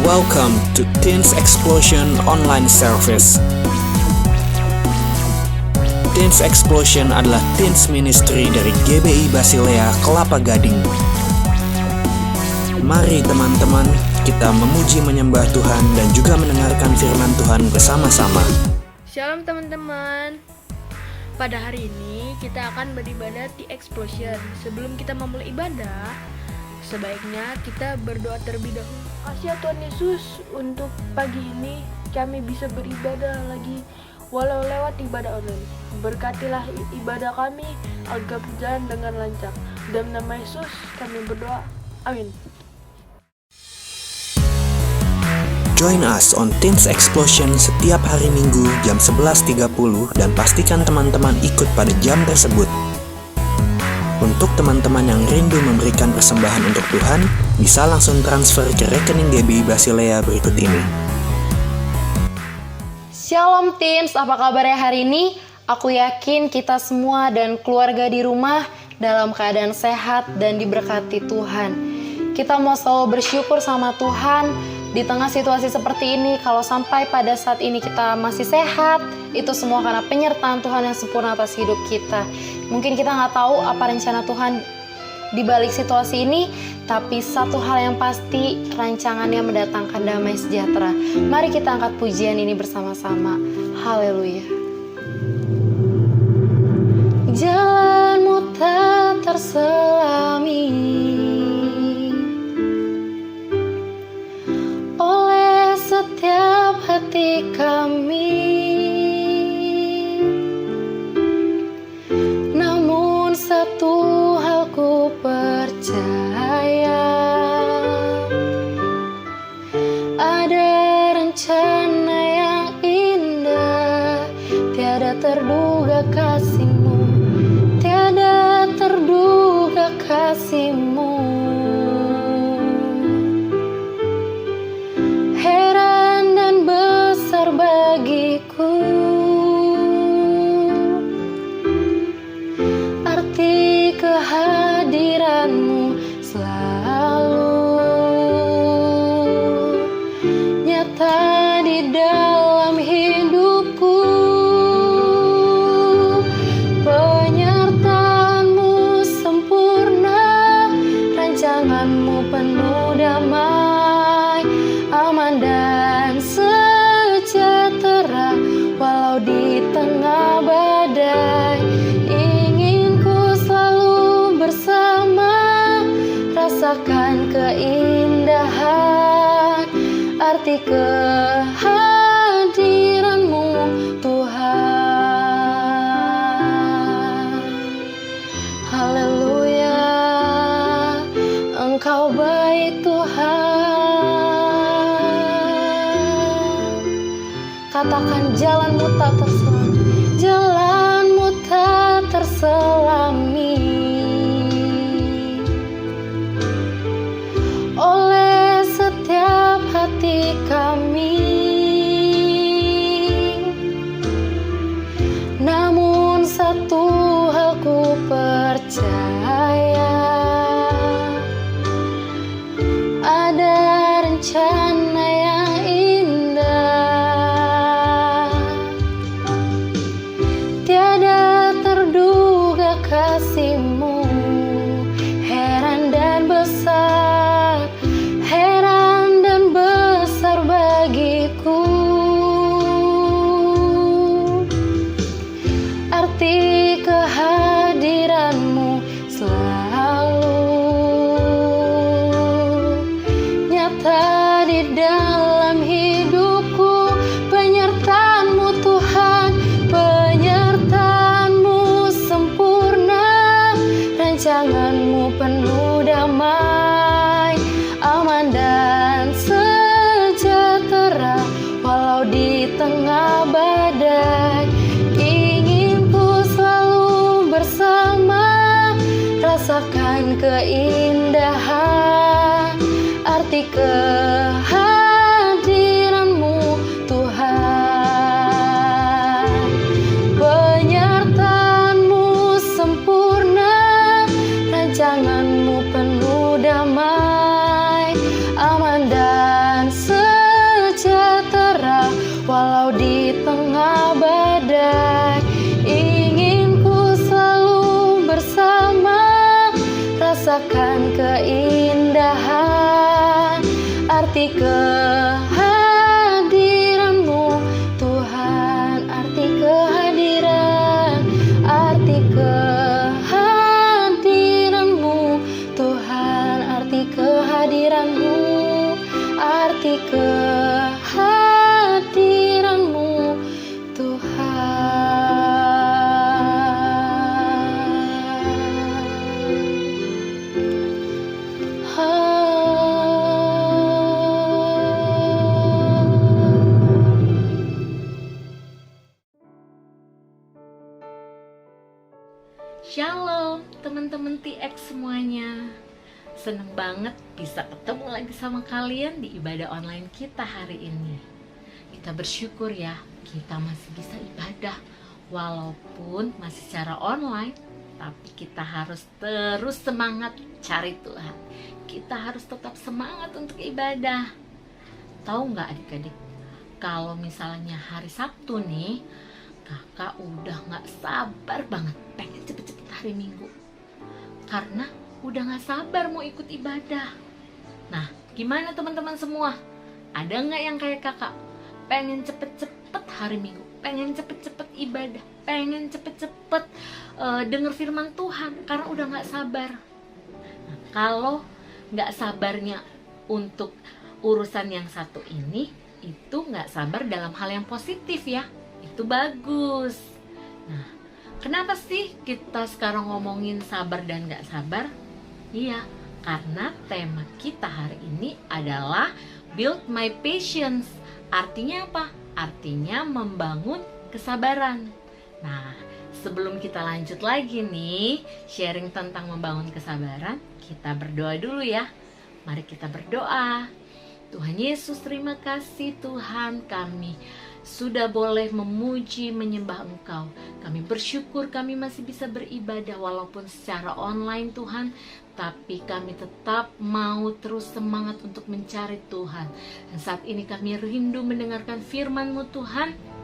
Welcome to Teens Explosion Online Service. Teens Explosion adalah teens ministry dari GBI Basilea Kelapa Gading. Mari teman-teman, kita memuji menyembah Tuhan dan juga mendengarkan firman Tuhan bersama-sama. Shalom teman-teman. Pada hari ini kita akan beribadah di Explosion. Sebelum kita memulai ibadah, sebaiknya kita berdoa terlebih dahulu. Kasih ya Tuhan Yesus, untuk pagi ini kami bisa beribadah lagi walau lewat ibadah online. Berkatilah ibadah kami agar berjalan dengan lancar. Dalam nama Yesus kami berdoa. Amin. Join us on Teens Explosion setiap hari Minggu jam 11.30 dan pastikan teman-teman ikut pada jam tersebut. Untuk teman-teman yang rindu memberikan persembahan untuk Tuhan, bisa langsung transfer ke rekening GBI Basilea berikut ini. Shalom teens, apa kabarnya hari ini? Aku yakin kita semua dan keluarga di rumah dalam keadaan sehat dan diberkati Tuhan. Kita mau selalu bersyukur sama Tuhan di tengah situasi seperti ini. Kalau sampai pada saat ini kita masih sehat, itu semua karena penyertaan Tuhan yang sempurna atas hidup kita. Mungkin kita nggak tahu apa rencana Tuhan di balik situasi ini, tapi satu hal yang pasti, rancangannya mendatangkan damai sejahtera. Mari kita angkat pujian ini bersama-sama. Haleluya. Jalanmu tak terselami oleh setiap hati kami, namun satu hal ku percaya, ada rencana yang indah, tiada terduga kasih-Mu, tiada terduga kasih-Mu. Heran dan besar bagiku arti kehadiran-Mu selalu nyata di dalam hidupku. Penyertaan-Mu sempurna, rancangan-Mu penuh damai, aman dan sejahtera walau di tengah badai. Ingin ku selalu bersama, rasakan keindahan arti kehadiran-Mu Tuhan. Haleluya, Engkau baik Tuhan. Katakan jalan-Mu tak terselami, jalan-Mu tak terselami oleh setiap hati kami, namun satu hal ku percaya, ada rencana yang indah, tiada terduga kasih-Mu. Heran dan besar, heran dan besar bagiku arti kehadiran-Mu selalu nyata di dalam hidupku. Penyertaan-Mu Tuhan, penyertaan-Mu sempurna, rancangan-Mu penuh damai, aman dan sejahtera walau di tengah badai. Ingin ku selalu bersama, rasakan keindahan arti kehadiran-Mu Tuhan. Penyertaan-Mu sempurna, rancangan-Mu penuh damai, aman dan sejahtera Tuhan keindahan, arti kehadiran-Mu Tuhan, arti kehadiran, arti kehadiran-Mu Tuhan, arti kehadiran-Mu, arti kehadiran-Mu Shalom teman-teman TX semuanya. Seneng banget bisa ketemu lagi sama kalian di ibadah online kita hari ini. Kita bersyukur ya, kita masih bisa ibadah walaupun masih secara online. Tapi kita harus terus semangat cari Tuhan. Kita harus tetap semangat untuk ibadah. Tahu nggak adik-adik, kalau misalnya hari Sabtu nih, kakak udah gak sabar banget pengen cepet-cepet hari Minggu, karena udah gak sabar mau ikut ibadah. Nah, gimana teman-teman semua? Ada gak yang kayak kakak? Pengen cepet-cepet hari Minggu, pengen cepet-cepet ibadah, pengen cepet-cepet denger firman Tuhan, karena udah gak sabar. Nah, kalau gak sabarnya untuk urusan yang satu ini, itu gak sabar dalam hal yang positif ya, itu bagus. Nah, kenapa sih kita sekarang ngomongin sabar dan gak sabar? Iya, karena tema kita hari ini adalah Build My Patience. Artinya apa? Artinya membangun kesabaran. Nah, sebelum kita lanjut lagi nih sharing tentang membangun kesabaran, kita berdoa dulu ya. Mari kita berdoa. Tuhan Yesus, terima kasih Tuhan, kami sudah boleh memuji, menyembah Engkau. Kami bersyukur kami masih bisa beribadah walaupun secara online Tuhan. Tapi kami tetap mau terus semangat untuk mencari Tuhan. Dan saat ini kami rindu mendengarkan firman-Mu Tuhan.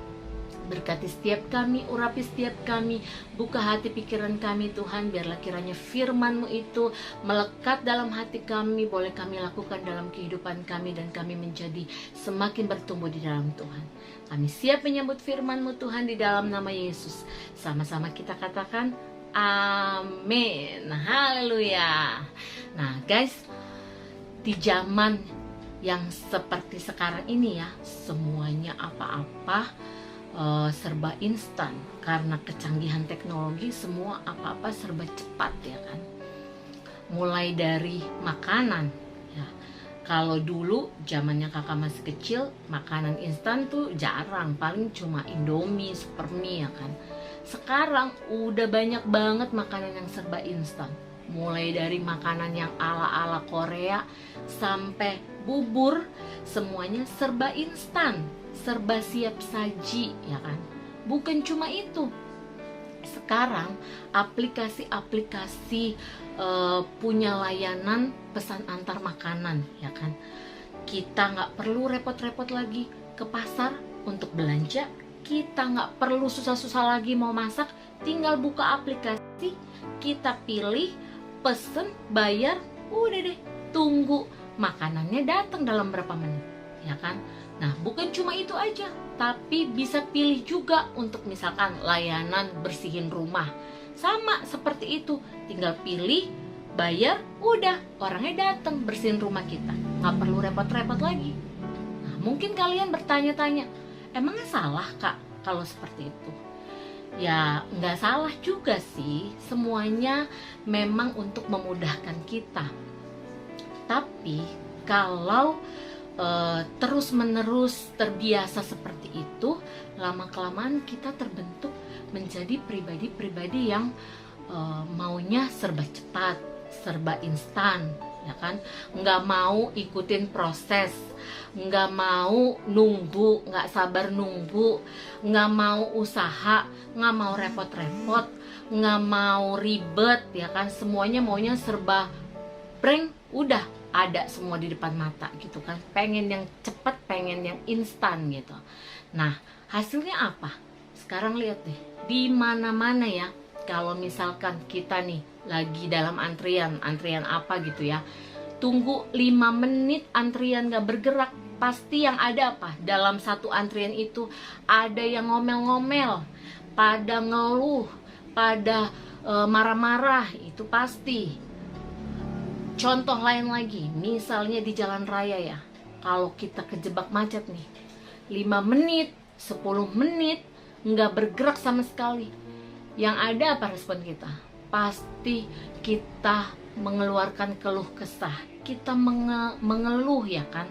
Berkati setiap kami, urapi setiap kami, buka hati pikiran kami Tuhan, biarlah kiranya firman-Mu itu melekat dalam hati kami, boleh kami lakukan dalam kehidupan kami, dan kami menjadi semakin bertumbuh di dalam Tuhan. Kami siap menyambut firman-Mu Tuhan di dalam nama Yesus. Sama-sama kita katakan amin. Haleluya. Nah guys, di zaman yang seperti sekarang ini ya, semuanya apa-apa serba instan. Karena kecanggihan teknologi, semua apa-apa serba cepat ya kan. Mulai dari makanan ya. Kalau dulu zamannya kakak masih kecil, makanan instan tuh jarang, paling cuma Indomie, Supermie ya kan. Sekarang udah banyak banget makanan yang serba instan. Mulai dari makanan yang ala-ala Korea sampai bubur, semuanya serba instan, serba siap saji ya kan. Bukan cuma itu, sekarang aplikasi-aplikasi punya layanan pesan antar makanan ya kan. Kita nggak perlu repot-repot lagi ke pasar untuk belanja, kita nggak perlu susah-susah lagi mau masak, tinggal buka aplikasi, kita pilih, pesen, bayar, udah deh, tunggu makanannya datang dalam berapa menit ya kan. Nah, bukan cuma itu aja, tapi bisa pilih juga untuk misalkan layanan bersihin rumah. Sama seperti itu, tinggal pilih, bayar, udah, orangnya datang bersihin rumah kita. Nggak perlu repot-repot lagi. Nah, mungkin kalian bertanya-tanya, emangnya salah kak kalau seperti itu? Ya, nggak salah juga sih, semuanya memang untuk memudahkan kita. Tapi, kalau terus-menerus terbiasa seperti itu, lama-kelamaan kita terbentuk menjadi pribadi-pribadi yang maunya serba cepat, serba instan, ya kan? Nggak mau ikutin proses, nggak mau nunggu, nggak sabar nunggu, nggak mau usaha, nggak mau repot-repot, nggak mau ribet, ya kan? Semuanya maunya serba prank, udah ada semua di depan mata gitu kan. Pengen yang cepat, pengen yang instan gitu. Nah, hasilnya apa? Sekarang lihat deh, di mana-mana ya, kalau misalkan kita nih lagi dalam antrian apa gitu ya, tunggu 5 menit antrian gak bergerak, pasti yang ada apa? Dalam satu antrian itu ada yang ngomel-ngomel, pada ngeluh, pada marah-marah, itu pasti. Contoh lain lagi, misalnya di jalan raya ya, kalau kita kejebak macet nih, 5 menit, 10 menit nggak bergerak sama sekali, yang ada apa respon kita? Pasti kita mengeluarkan keluh kesah, kita mengeluh ya kan,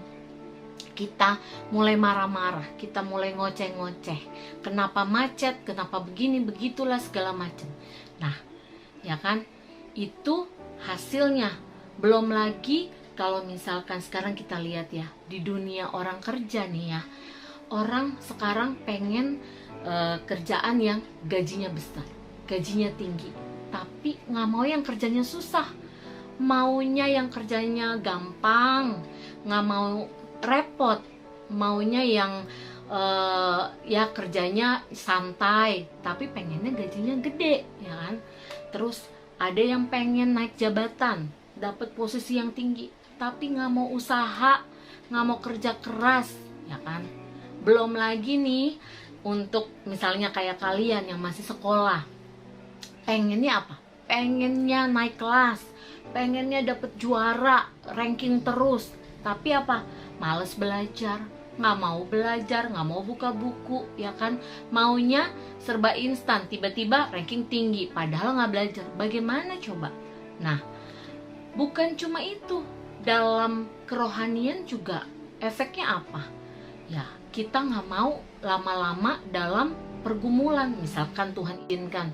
kita mulai marah-marah, kita mulai ngoceh-ngoceh, kenapa macet, kenapa begini, begitulah segala macam. Nah, ya kan, itu hasilnya. Belum lagi kalau misalkan sekarang kita lihat ya, di dunia orang kerja nih ya, orang sekarang pengen kerjaan yang gajinya besar, gajinya tinggi, tapi nggak mau yang kerjanya susah, maunya yang kerjanya gampang, nggak mau repot, maunya yang ya kerjanya santai, tapi pengennya gajinya gede, ya kan? Terus ada yang pengen naik jabatan, dapat posisi yang tinggi, tapi nggak mau usaha, nggak mau kerja keras, ya kan? Belum lagi nih, untuk misalnya kayak kalian yang masih sekolah, pengennya apa? Pengennya naik kelas, pengennya dapet juara, ranking terus, tapi apa? Males belajar, nggak mau belajar, nggak mau buka buku, ya kan? Maunya serba instan, tiba-tiba ranking tinggi, padahal nggak belajar. Bagaimana coba? Nah, bukan cuma itu, dalam kerohanian juga efeknya apa? Ya, kita nggak mau lama-lama dalam pergumulan. Misalkan Tuhan izinkan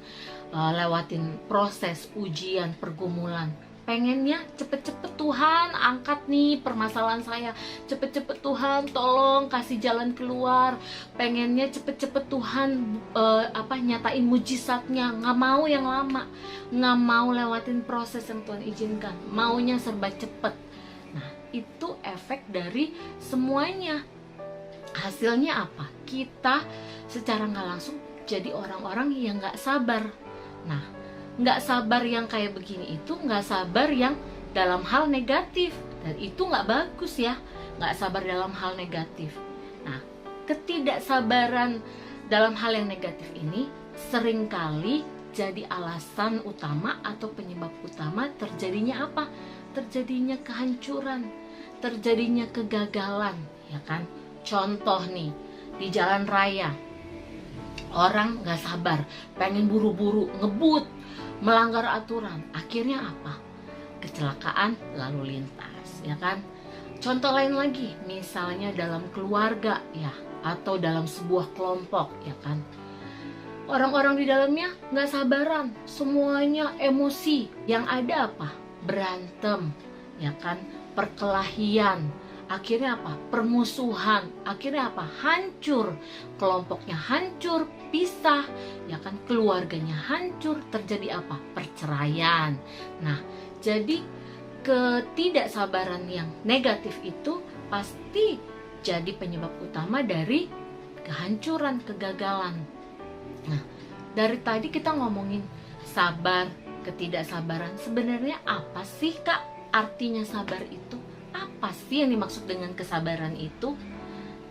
lewatin proses ujian, pergumulan, pengennya cepet-cepet Tuhan angkat nih permasalahan saya, cepet-cepet Tuhan tolong kasih jalan keluar, pengennya cepet-cepet Tuhan nyatain mujizatnya, nggak mau yang lama, nggak mau lewatin proses yang Tuhan izinkan, maunya serba cepet. Nah, itu efek dari semuanya. Hasilnya apa? Kita secara nggak langsung jadi orang-orang yang nggak sabar. Nah, nggak sabar yang kayak begini itu nggak sabar yang dalam hal negatif, dan itu nggak bagus ya, nggak sabar dalam hal negatif. Nah, ketidaksabaran dalam hal yang negatif ini seringkali jadi alasan utama atau penyebab utama terjadinya apa? Terjadinya kehancuran, terjadinya kegagalan, ya kan? Contoh nih, di jalan raya, orang nggak sabar, pengen buru-buru, ngebut, melanggar aturan, akhirnya apa? Kecelakaan lalu lintas, ya kan? Contoh lain lagi, misalnya dalam keluarga ya, atau dalam sebuah kelompok, ya kan? Orang-orang di dalamnya nggak sabaran, semuanya emosi, yang ada apa? Berantem, ya kan? Perkelahian, akhirnya apa? Permusuhan, akhirnya apa? Hancur, kelompoknya hancur, pisah, ya kan? Keluarganya hancur, terjadi apa? Perceraian. Nah, jadi ketidaksabaran yang negatif itu pasti jadi penyebab utama dari kehancuran, kegagalan. Nah, dari tadi kita ngomongin sabar, ketidaksabaran. Sebenarnya apa sih Kak artinya sabar itu? Apa sih yang dimaksud dengan kesabaran itu?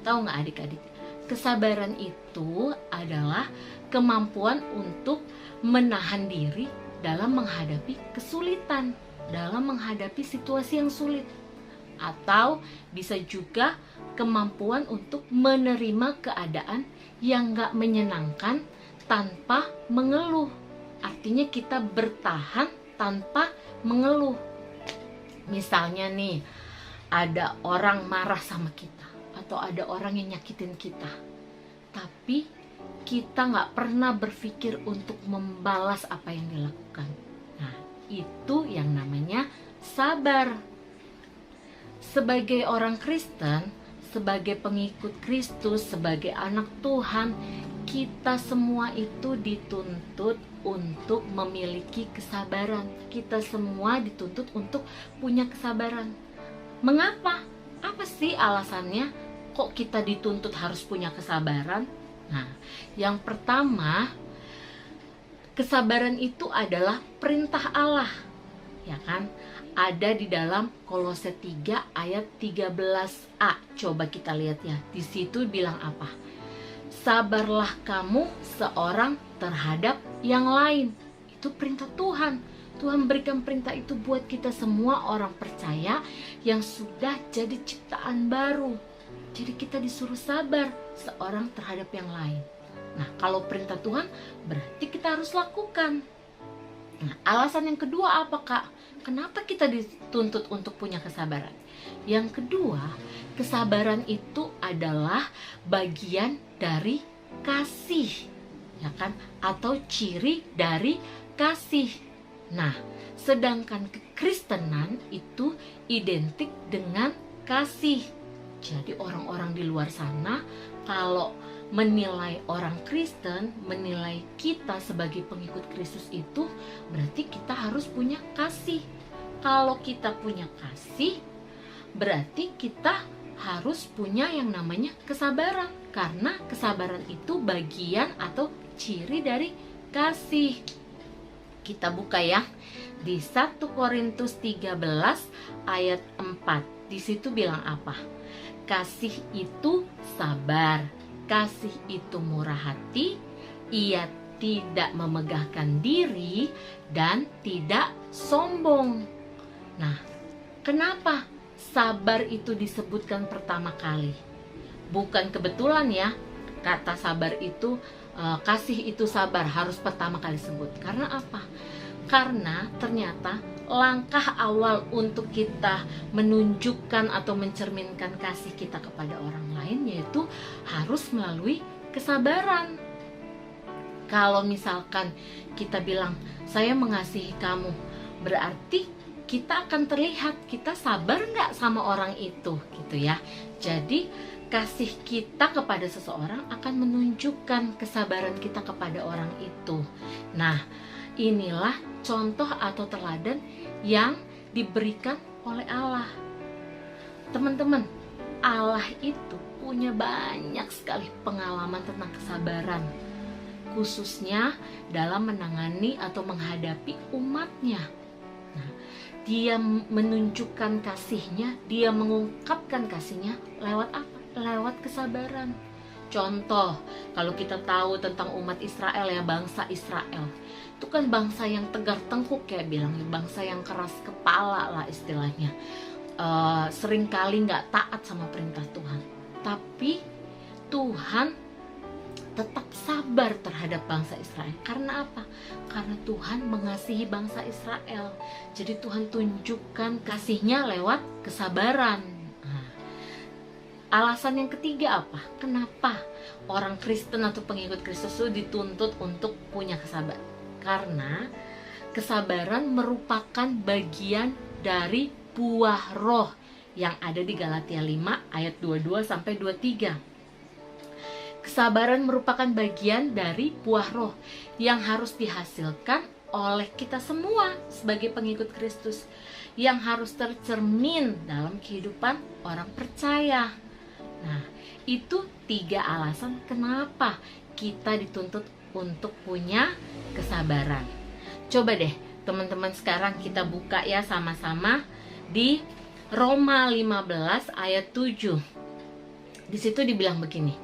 Tahu nggak adik-adik? Kesabaran itu adalah kemampuan untuk menahan diri dalam menghadapi kesulitan, dalam menghadapi situasi yang sulit. Atau bisa juga kemampuan untuk menerima keadaan yang nggak menyenangkan tanpa mengeluh. Artinya kita bertahan tanpa mengeluh. Misalnya nih, ada orang marah sama kita, atau ada orang yang nyakitin kita, tapi kita nggak pernah berpikir untuk membalas apa yang dilakukan. Nah, itu yang namanya sabar. Sebagai orang Kristen, sebagai pengikut Kristus, sebagai anak Tuhan, kita semua itu dituntut untuk memiliki kesabaran. Kita semua dituntut untuk punya kesabaran. Mengapa? Apa sih alasannya? Kok kita dituntut harus punya kesabaran? Nah, yang pertama, Kesabaran itu adalah perintah Allah, ya kan? Ada di dalam Kolose 3 ayat 13a. Coba kita lihat ya. Di situ bilang apa? Sabarlah kamu seorang terhadap yang lain. Itu perintah Tuhan. Tuhan berikan perintah itu buat kita semua orang percaya yang sudah jadi ciptaan baru. Jadi kita disuruh sabar seorang terhadap yang lain. Nah, kalau perintah Tuhan berarti kita harus lakukan. Nah, alasan yang kedua apa, Kak? Kenapa kita dituntut untuk punya kesabaran? Yang kedua, kesabaran itu adalah bagian dari kasih, ya kan? Atau ciri dari kasih. Nah, sedangkan kekristenan itu identik dengan kasih. Jadi orang-orang di luar sana kalau menilai orang Kristen, menilai kita sebagai pengikut Kristus itu berarti kita harus punya kasih. Kalau kita punya kasih, berarti kita harus punya yang namanya kesabaran. Karena kesabaran itu bagian atau ciri dari kasih. Kita buka ya di 1 Korintus 13 ayat 4. Di situ bilang apa? Kasih itu sabar, kasih itu murah hati, ia tidak memegahkan diri dan tidak sombong. Nah, kenapa sabar itu disebutkan pertama kali? Bukan kebetulan ya, kata sabar itu, kasih itu sabar harus pertama kali sebut. Karena apa? Karena ternyata langkah awal untuk kita menunjukkan atau mencerminkan kasih kita kepada orang lain yaitu harus melalui kesabaran. Kalau misalkan kita bilang saya mengasihi kamu, berarti kita akan terlihat kita sabar nggak sama orang itu, gitu ya. Jadi kasih kita kepada seseorang akan menunjukkan kesabaran kita kepada orang itu. Nah, inilah contoh atau teladan yang diberikan oleh Allah. Teman-teman, Allah itu punya banyak sekali pengalaman tentang kesabaran, khususnya dalam menangani atau menghadapi umatnya. Nah, dia menunjukkan kasihnya, dia mengungkapkan kasihnya lewat apa? Lewat kesabaran. Contoh, kalau kita tahu tentang umat Israel ya, bangsa Israel itu kan bangsa yang tegar tengkuk kayak bilang, bangsa yang keras kepala lah istilahnya, seringkali nggak taat sama perintah Tuhan. Tapi Tuhan tetap sabar terhadap bangsa Israel. Karena apa? Karena Tuhan mengasihi bangsa Israel. Jadi Tuhan tunjukkan kasihnya lewat kesabaran. Alasan yang ketiga apa? Kenapa orang Kristen atau pengikut Kristus itu dituntut untuk punya kesabaran? Karena kesabaran merupakan bagian dari buah roh yang ada di Galatia 5 ayat 22 sampai 23. Kesabaran merupakan bagian dari buah roh yang harus dihasilkan oleh kita semua sebagai pengikut Kristus, yang harus tercermin dalam kehidupan orang percaya. Nah, itu 3 alasan kenapa kita dituntut untuk punya kesabaran. Coba deh teman-teman sekarang kita buka ya sama-sama di Roma 15 ayat 7. Di situ dibilang begini,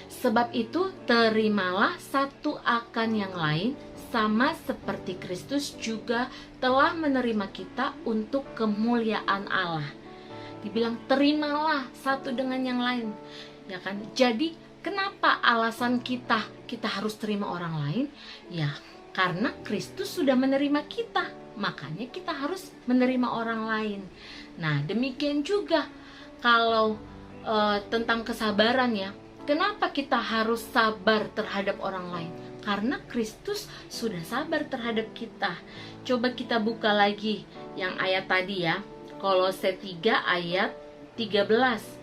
sebab itu terimalah satu akan yang lain, sama seperti Kristus juga telah menerima kita untuk kemuliaan Allah. Dibilang terimalah satu dengan yang lain, ya kan? Jadi kenapa alasan kita harus terima orang lain? Ya karena Kristus sudah menerima kita, makanya kita harus menerima orang lain. Nah, demikian juga kalau tentang kesabaran ya. Kenapa kita harus sabar terhadap orang lain? Karena Kristus sudah sabar terhadap kita. Coba kita buka lagi yang ayat tadi ya, Kolose 3 ayat 13.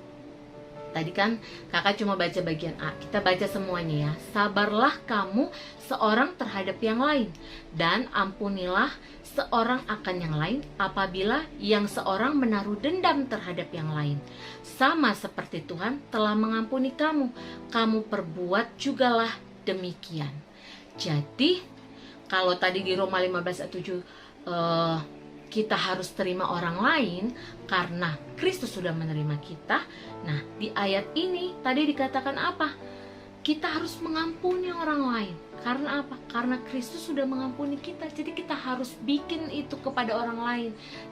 Tadi kan kakak cuma baca bagian A, kita baca semuanya ya. Sabarlah kamu seorang terhadap yang lain, dan ampunilah seorang akan yang lain apabila yang seorang menaruh dendam terhadap yang lain. Sama seperti Tuhan telah mengampuni kamu, kamu perbuat jugalah demikian. Jadi kalau tadi di Roma 15 ayat 7 kita harus terima orang lain karena Kristus sudah menerima kita. Nah, di ayat ini tadi dikatakan apa? Kita harus mengampuni orang lain. Karena apa? Karena Kristus sudah mengampuni kita. Jadi kita harus bikin itu kepada orang lain.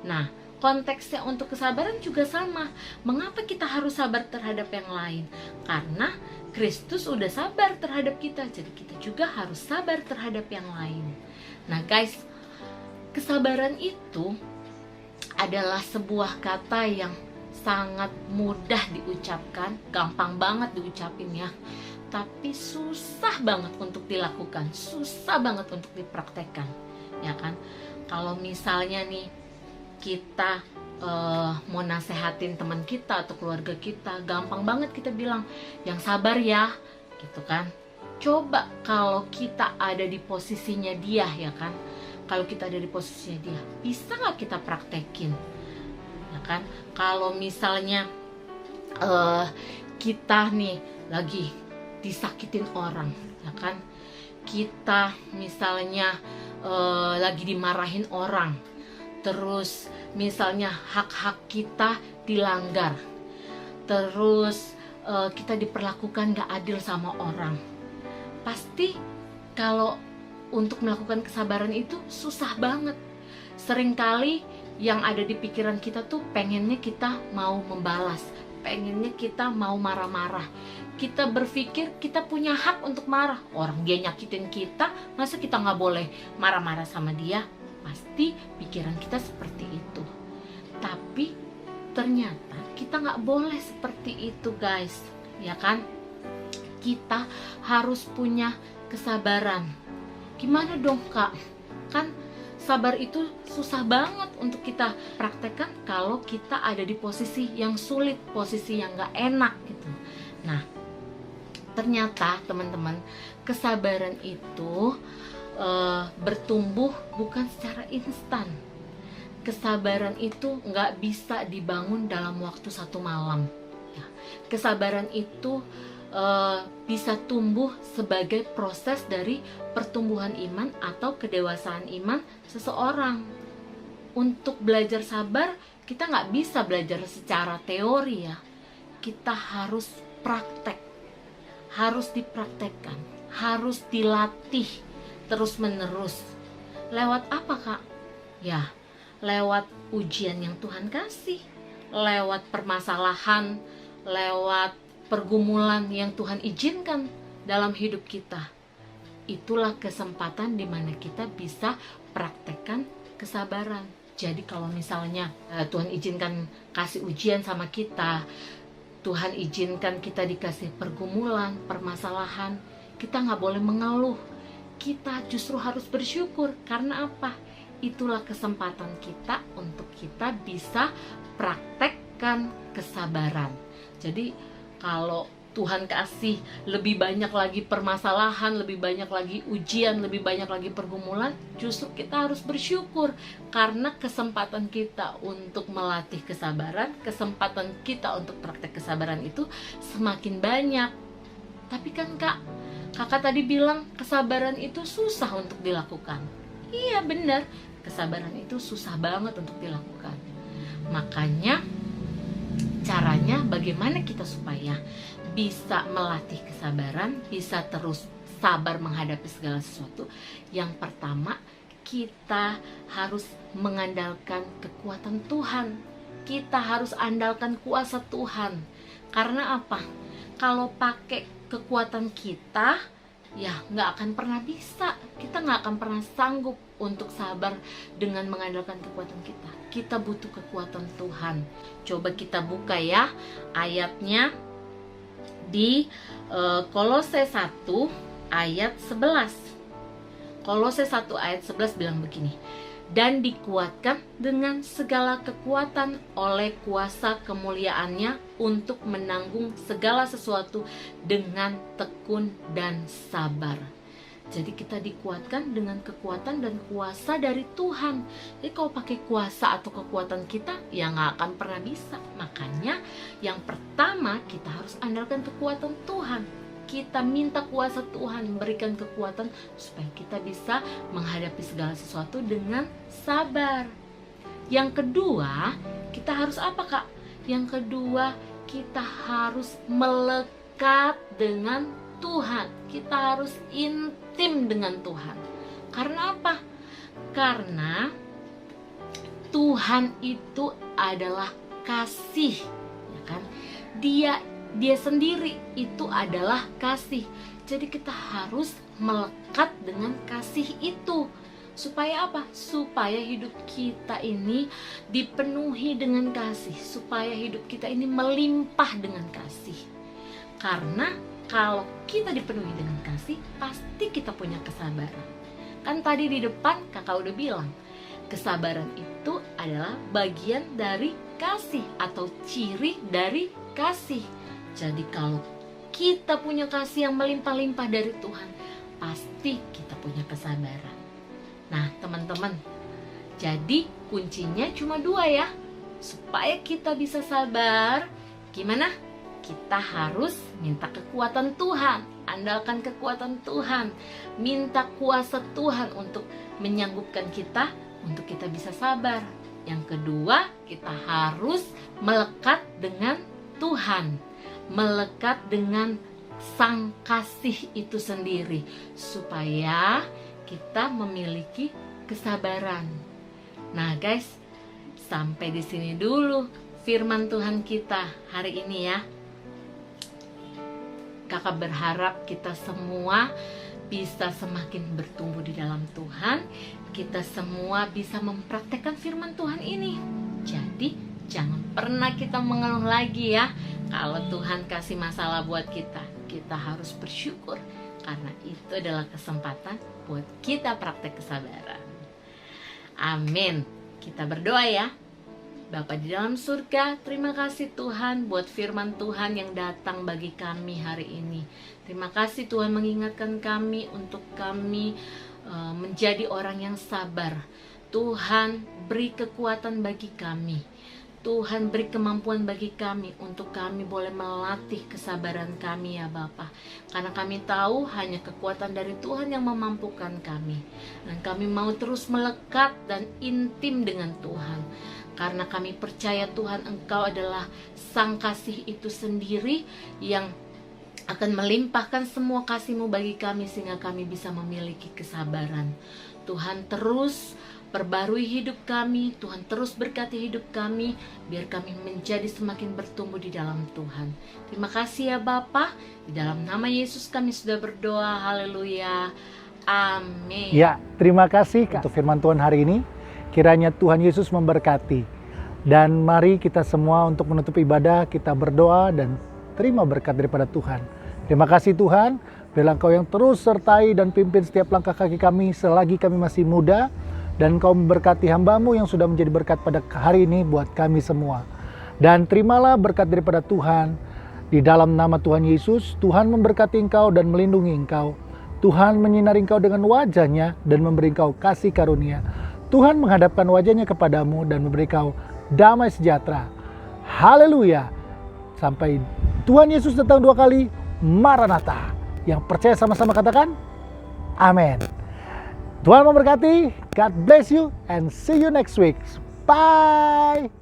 Nah, konteksnya untuk kesabaran juga sama. Mengapa kita harus sabar terhadap yang lain? Karena Kristus sudah sabar terhadap kita. Jadi kita juga harus sabar terhadap yang lain. Nah, guys, kesabaran itu adalah sebuah kata yang sangat mudah diucapkan, gampang banget diucapin ya. Tapi susah banget untuk dilakukan, susah banget untuk dipraktekkan, ya kan? Kalau misalnya nih kita mau nasehatin teman kita atau keluarga kita, gampang banget kita bilang, yang sabar ya, gitu kan? Coba kalau kita ada di posisinya dia, ya kan? Kalau kita ada di posisinya dia, bisa nggak kita praktekin, ya kan? Kalau misalnya kita nih lagi disakitin orang, ya kan? Kita misalnya lagi dimarahin orang, terus misalnya hak-hak kita dilanggar, terus kita diperlakukan nggak adil sama orang, pasti kalau untuk melakukan kesabaran itu susah banget. Seringkali yang ada di pikiran kita tuh pengennya kita mau membalas, pengennya kita mau marah-marah. Kita berpikir kita punya hak untuk marah. Orang dia nyakitin kita, masa kita nggak boleh marah-marah sama dia? Pasti pikiran kita seperti itu. Tapi ternyata kita nggak boleh seperti itu, guys, ya kan? Kita harus punya kesabaran. Gimana dong, Kak? Kan sabar itu susah banget untuk kita praktekkan kalau kita ada di posisi yang sulit, posisi yang gak enak gitu. Nah, ternyata teman-teman, kesabaran itu bertumbuh bukan secara instan. Kesabaran itu gak bisa dibangun dalam waktu 1 malam. Kesabaran itu bisa tumbuh sebagai proses dari pertumbuhan iman atau kedewasaan iman seseorang. Untuk belajar sabar, kita nggak bisa belajar secara teori ya. Kita harus praktek, harus dipraktekkan, harus dilatih terus-menerus. Lewat apa, Kak? Ya, lewat ujian yang Tuhan kasih, lewat permasalahan, lewat pergumulan yang Tuhan izinkan dalam hidup kita. Itulah kesempatan di mana kita bisa praktekkan kesabaran. Jadi kalau misalnya Tuhan izinkan kasih ujian sama kita, Tuhan izinkan kita dikasih pergumulan, permasalahan, kita nggak boleh mengeluh. Kita justru harus bersyukur. Karena apa? Itulah kesempatan kita untuk kita bisa praktekkan kesabaran. Jadi kalau Tuhan kasih lebih banyak lagi permasalahan, lebih banyak lagi ujian, lebih banyak lagi pergumulan, justru kita harus bersyukur. Karena kesempatan kita untuk melatih kesabaran, kesempatan kita untuk praktek kesabaran itu semakin banyak. Tapi kan kakak tadi bilang kesabaran itu susah untuk dilakukan. Iya benar, kesabaran itu susah banget untuk dilakukan. Makanya caranya bagaimana kita supaya bisa melatih kesabaran, bisa terus sabar menghadapi segala sesuatu. Yang pertama, kita harus mengandalkan kekuatan Tuhan. Kita harus andalkan kuasa Tuhan. Karena apa? Kalau pakai kekuatan kita, ya nggak akan pernah bisa. Kita nggak akan pernah sanggup untuk sabar dengan mengandalkan kekuatan kita. Kita butuh kekuatan Tuhan. Coba kita buka ya ayatnya di Kolose 1 ayat 11. Kolose 1 ayat 11 bilang begini, dan dikuatkan dengan segala kekuatan oleh kuasa kemuliaannya untuk menanggung segala sesuatu dengan tekun dan sabar. Jadi kita dikuatkan dengan kekuatan dan kuasa dari Tuhan. Jadi kalau pakai kuasa atau kekuatan kita, ya nggak akan pernah bisa. Makanya yang pertama kita harus andalkan kekuatan Tuhan. kita minta kuasa Tuhan, berikan kekuatan supaya kita bisa menghadapi segala sesuatu dengan sabar. Yang kedua, kita harus apa, Kak? Yang kedua, kita harus melekat dengan Tuhan. Kita harus intim dengan Tuhan. Karena apa? Karena Tuhan itu adalah kasih, ya kan? Dia sendiri itu adalah kasih. Jadi kita harus melekat dengan kasih itu. Supaya apa? Supaya hidup kita ini dipenuhi dengan kasih. Supaya hidup kita ini melimpah dengan kasih. Karena kalau kita dipenuhi dengan kasih, pasti kita punya kesabaran. Kan tadi di depan kakak udah bilang, kesabaran itu adalah bagian dari kasih atau ciri dari kasih. Jadi kalau kita punya kasih yang melimpah-limpah dari Tuhan, pasti kita punya kesabaran. Nah teman-teman, jadi kuncinya cuma 2 ya. Supaya kita bisa sabar, gimana? Kita harus minta kekuatan Tuhan, andalkan kekuatan Tuhan, minta kuasa Tuhan untuk menyanggupkan kita, untuk kita bisa sabar. Yang kedua, kita harus melekat dengan Tuhan, melekat dengan Sang Kasih itu sendiri, supaya kita memiliki kesabaran. Nah guys, sampai di sini dulu firman Tuhan kita hari ini ya. Kakak berharap kita semua bisa semakin bertumbuh di dalam Tuhan. Kita semua bisa mempraktekkan firman Tuhan ini. Jadi jangan pernah kita mengeluh lagi ya. Kalau Tuhan kasih masalah buat kita, kita harus bersyukur. Karena itu adalah kesempatan buat kita praktek kesabaran. Amin. Kita berdoa ya. Bapa di dalam surga, terima kasih Tuhan buat firman Tuhan yang datang bagi kami hari ini. Terima kasih Tuhan mengingatkan kami untuk kami menjadi orang yang sabar. Tuhan beri kekuatan bagi kami. Tuhan beri kemampuan bagi kami untuk kami boleh melatih kesabaran kami ya Bapa. Karena kami tahu hanya kekuatan dari Tuhan yang memampukan kami. Dan kami mau terus melekat dan intim dengan Tuhan. Karena kami percaya Tuhan Engkau adalah Sang Kasih itu sendiri yang akan melimpahkan semua kasih-Mu bagi kami sehingga kami bisa memiliki kesabaran. Tuhan terus perbarui hidup kami, Tuhan terus berkati hidup kami, biar kami menjadi semakin bertumbuh di dalam Tuhan. Terima kasih ya Bapa, di dalam nama Yesus kami sudah berdoa, haleluya, amin. Ya, terima kasih untuk firman Tuhan hari ini. Kiranya Tuhan Yesus memberkati. Dan mari kita semua untuk menutup ibadah, kita berdoa dan terima berkat daripada Tuhan. Terima kasih Tuhan, biarlah Engkau yang terus sertai dan pimpin setiap langkah kaki kami selagi kami masih muda. Dan Engkau memberkati hamba-Mu yang sudah menjadi berkat pada hari ini buat kami semua. Dan terimalah berkat daripada Tuhan. Di dalam nama Tuhan Yesus, Tuhan memberkati engkau dan melindungi engkau. Tuhan menyinari engkau dengan wajah-Nya dan memberi engkau kasih karunia. Tuhan menghadapkan wajah-Nya kepadamu dan memberi engkau damai sejahtera. Haleluya. Sampai Tuhan Yesus datang 2 kali, Maranatha. Yang percaya sama-sama katakan, amin. Tuhan memberkati, God bless you, and see you next week. Bye.